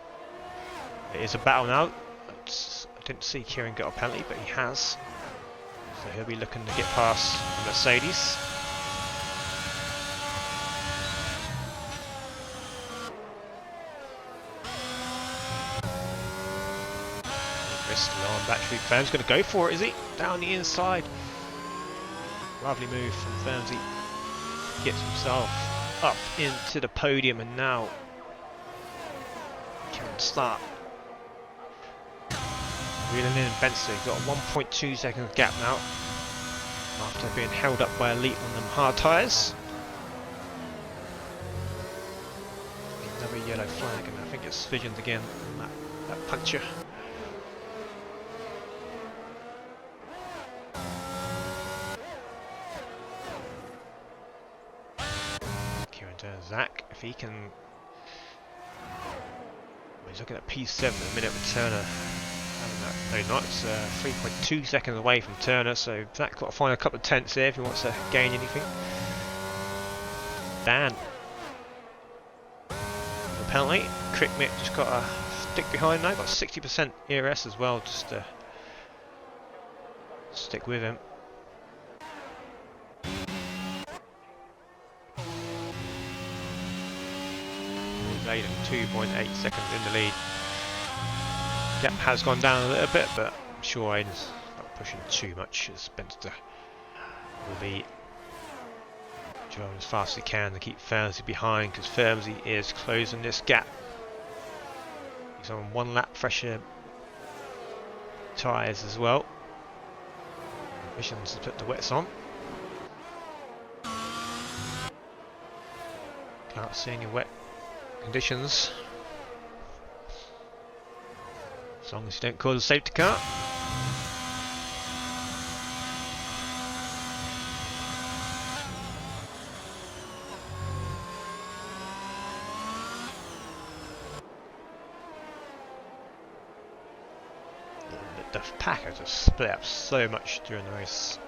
It is a battle now. I didn't see Kieran get a penalty, but he has. So he'll be looking to get past Mercedes. Low on battery. Firm's going to go for it, is he? Down the inside. Lovely move from Firmsy. Gets himself up into the podium, and now he can start reeling in. Benson got a 1.2 seconds gap now after being held up by Elite on them hard tyres. Another yellow flag, and I think it's Visions again on that puncture. Zach, if he can, well, he's looking at P7 at the minute with Turner. No, not. It's 3.2 seconds away from Turner, so Zach's got to find a couple of tenths there if he wants to gain anything. Dan, the penalty. Crickmit just got a stick behind now. Got 60% ERS as well, just to stick with him. 2.8 seconds in the lead. Gap has gone down a little bit, but I'm sure Aiden's not pushing too much, as Spencer will be driving as fast as he can to keep Firmsy behind, because Firmsy is closing this gap. He's on 1 lap fresher tyres as well. Missions to put the wets on. Can't see any wet conditions, as long as you don't cause a safety car. The pack has just split up so much during the race.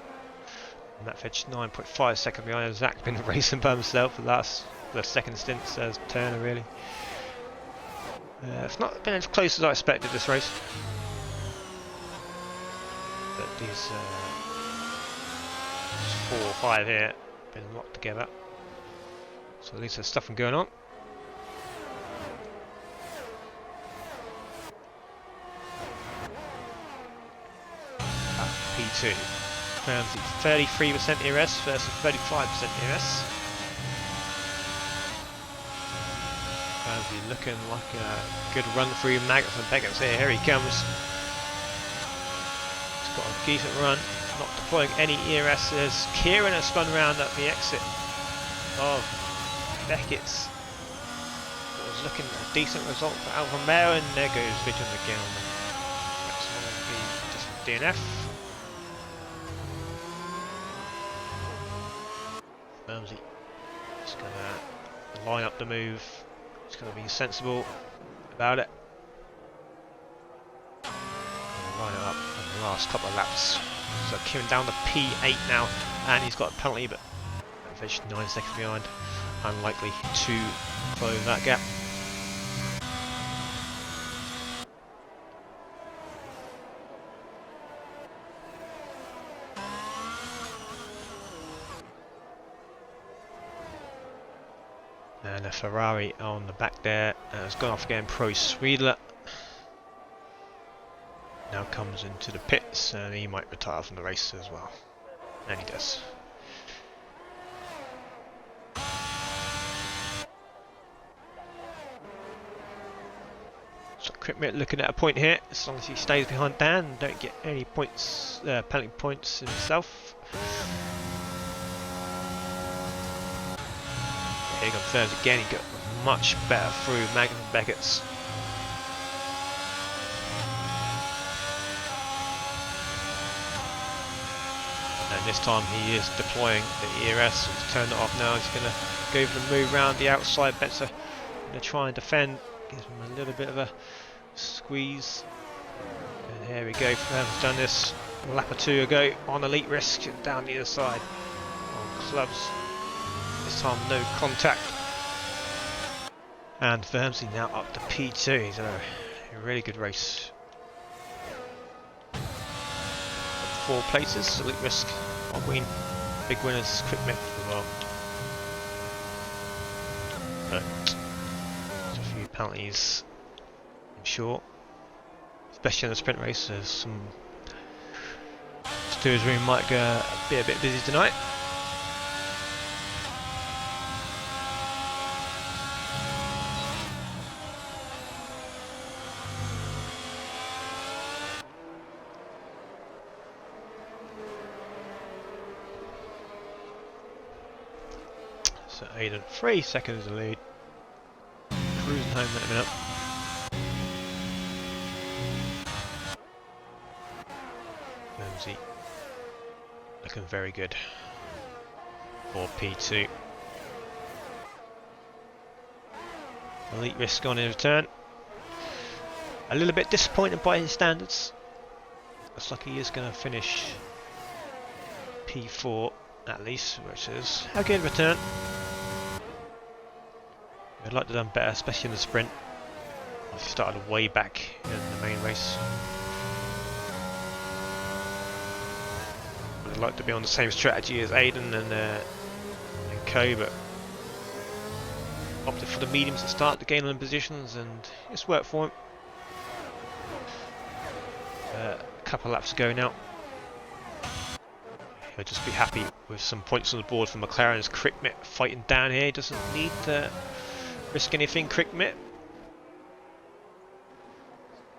Matt Fitch 9.5 seconds behind. Zach's been racing by himself for the second stint, says Turner, really. It's not been as close as I expected this race, but these 4 or 5 here have been locked together, so at least there's stuff going on. P2 Firmsy 33% ERS versus 35% ERS. Firmsy looking like a good run through Maggots and Beckett's here. Here he comes. He's got a decent run, not deploying any ERS as Kieran has spun around at the exit of Beckett's. It was looking at a decent result for Alfa Romeo, and there goes Vision again on the next one will be just DNF. Firmsy just going to line up the move. Just going to be sensible about it. Line it up in the last couple of laps. So Kieran down to P8 now, and he's got a penalty, but finished 9 seconds behind. Unlikely to close that gap. And a Ferrari on the back there has gone off again. Pro Swedler now comes into the pits, and he might retire from the race as well. And he does. So Crickmit looking at a point here, as long as he stays behind Dan and don't get any points, penalty points himself. Here comes Firms again. He got much better through Magnus Beckett's. And this time he is deploying the ERS. He's turned it off now. He's going to go for the move round the outside. Betzer going to try and defend. Gives him a little bit of a squeeze. And here we go. Firms done this A lap or two ago on Elite Risk down the other side on clubs. This time no contact. And Vermsey now up to P2. He's had a really good race. 4 places, Elite Risk, Ogween, big winners, Quick Mip as well. So, there's a few penalties, I'm sure. Especially in the sprint race, there's some stewards' room might be a bit busy tonight. So Aidan, 3 seconds in the lead. Cruising home in a minute. Vermsey looking very good for P2. Elite Risk on his return. A little bit disappointed by his standards. Looks like he is going to finish P4 at least, which is a good return. I'd like to have done better, especially in the sprint. I started way back in the main race. I'd like to be on the same strategy as Aidan and Co, but opted for the mediums at start to gain on positions, and it's worked for him. A couple of laps to go now. He'll just be happy with some points on the board for McLaren's Crickmit fighting down here. He doesn't need to risk anything, Crickmit.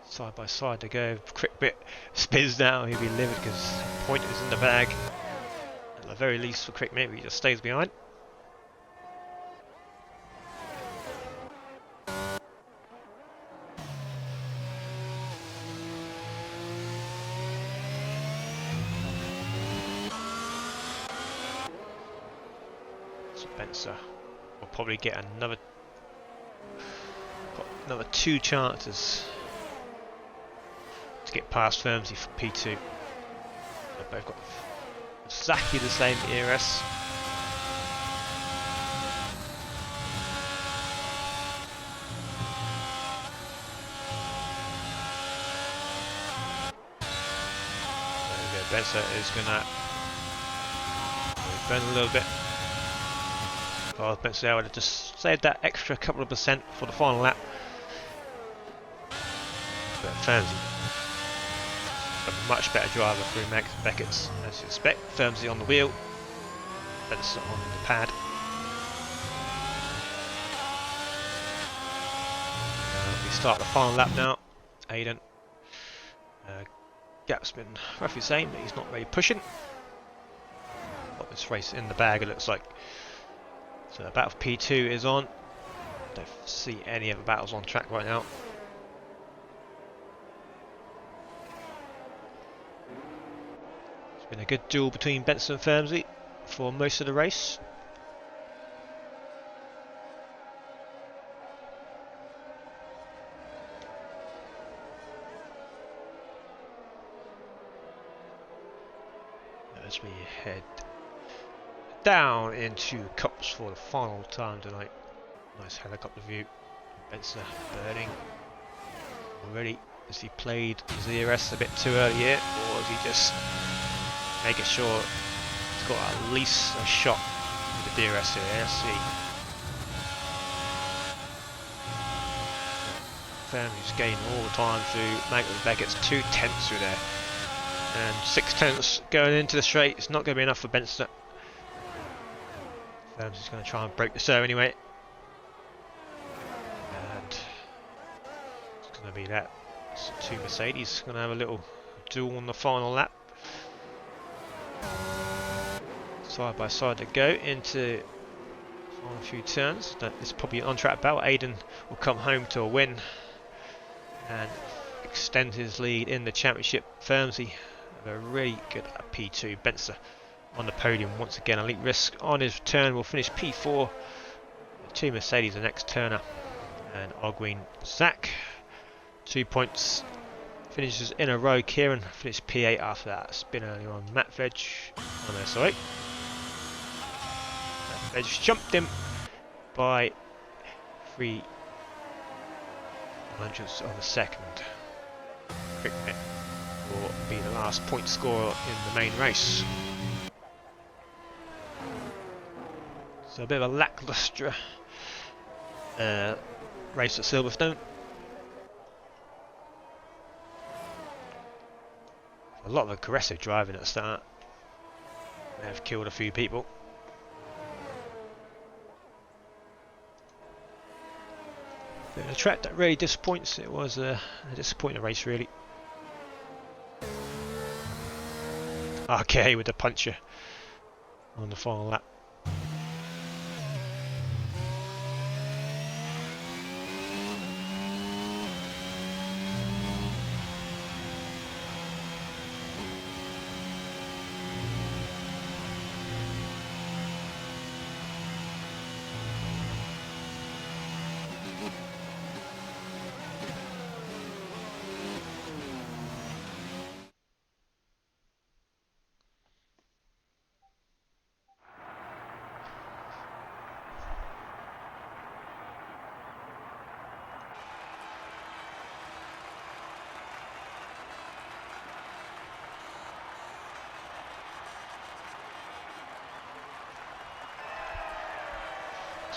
Side by side to go. Crickmit spins down, he'll be livid because point is in the bag. At the very least for Crickmit, he just stays behind. Spencer will probably get another 2 chances to get past Vermsey for P2. They've both got exactly the same ERS. There we go. Spencer is going to burn a little bit. Oh, Spencer would have just saved that extra couple of percent for the final lap. But Vermsey, a much better driver through Max Beckett's, as you expect. Vermsey on the wheel, Spencer on the pad. We start the final lap now. Aidan, gap's been roughly the same, but he's not really pushing. Got this race in the bag, it looks like. So the battle for P2 is on. Don't see any other battles on track right now. It's been a good duel between Benson and Vermsey for most of the race. As we head down into Cops for the final time tonight. Nice helicopter view. Benson burning already. Has he played his ERS a bit too early here, or is he just making sure he's got at least a shot with the DRS here? Let's see. Vermsey's gaining all the time through Magnus Beckett's 2 tenths through there. And 6 tenths going into the straight. It's not going to be enough for Benson. Vermsey's going to try and break the serve anyway. And it's going to be that. So 2 Mercedes going to have a little duel on the final lap. Side by side to go into final few turns. It's probably an on-track battle. Aidan will come home to a win and extend his lead in the championship. Vermsey have a really good P2. Benson on the podium once again. Elite Risk on his return will finish P4. 2 Mercedes the next turner, and Ogween Zach 2 points finishes in a row. Kieran finished P8 after that spin earlier on. Matt Veg, oh no, sorry. Matt Veg jumped him by 3/100ths of a second. Cricket will be the last point scorer in the main race. So a bit of a lacklustre race at Silverstone. A lot of aggressive driving at the start. May have killed a few people. But a track that really disappoints. It was a disappointing race, really. Okay, with the puncher on the final lap.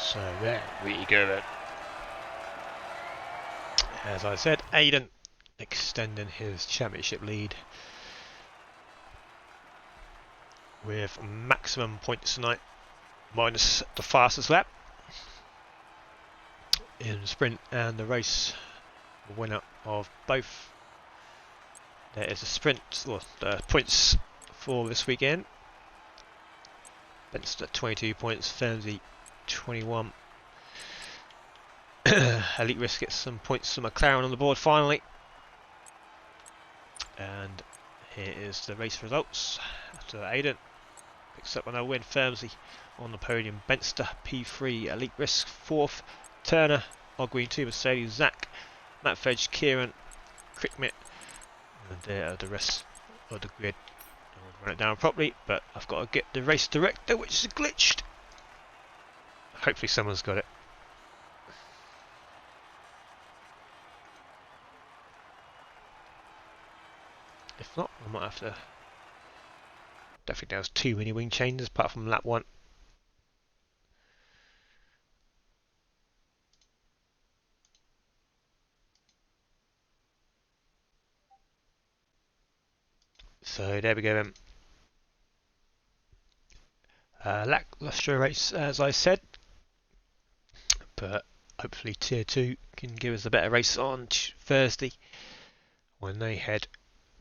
So there we go then. As I said, Aiden extending his championship lead with maximum points tonight, minus the fastest lap in the sprint and the race. The winner of both. There is a sprint, or the points for this weekend. Benson at 22 points, Fernsey 21. Elite Risk gets some points from McLaren on the board finally. And here is the race results. After Aiden picks up another win, Fernsey on the podium, Benster P3, Elite Risk 4th, Turner, Green 2, Mercedes, Zach, Matt Fedge, Kieran, Crickmit, and there are the rest of the grid. I'll run it down properly, but I've got to get the race director, which is glitched. Hopefully someone's got it. If not, I might have to. Don't think there was too many wing changes apart from lap 1. So there we go then. Lacklustre race, as I said, but hopefully Tier 2 can give us a better race on Thursday when they head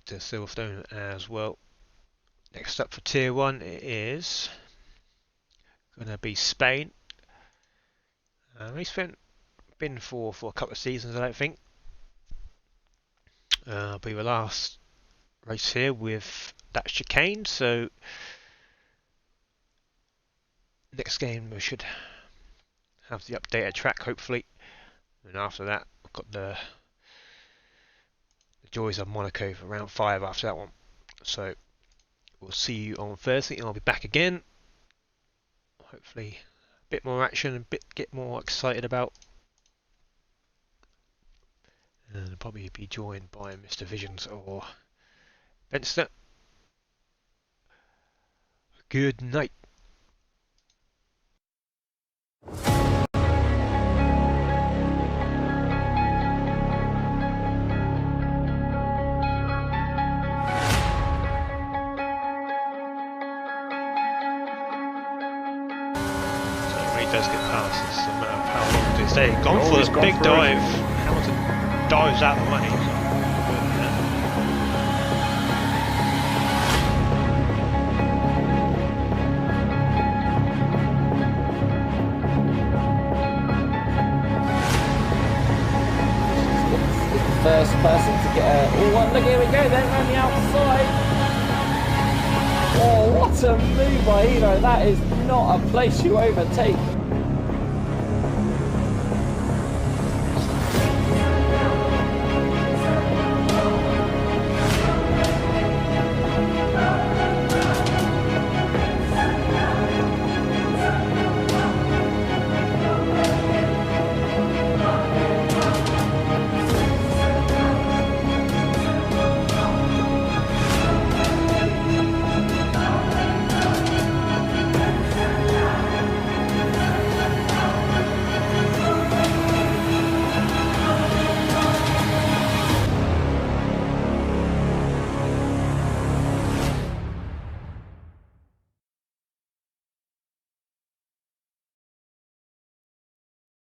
to Silverstone as well. Next up for Tier 1 it is going to be Spain. He's been for a couple of seasons, I don't think. It'll be the last race here with that chicane, so next game we should have the updated track hopefully, and after that we've got the joys of Monaco for round 5 after that one. So we'll see you on Thursday and I'll be back again, hopefully a bit more action and get more excited about, and I'll probably be joined by Mr. Visions or Benster. Good night. Does get past, it's a matter of how long to stay. Gone for this big dive. Hamilton dives out of the way. It's the first person to get a... Oh, look, here we go then, around the outside. Oh, what a move by Hilo. That is not a place you overtake.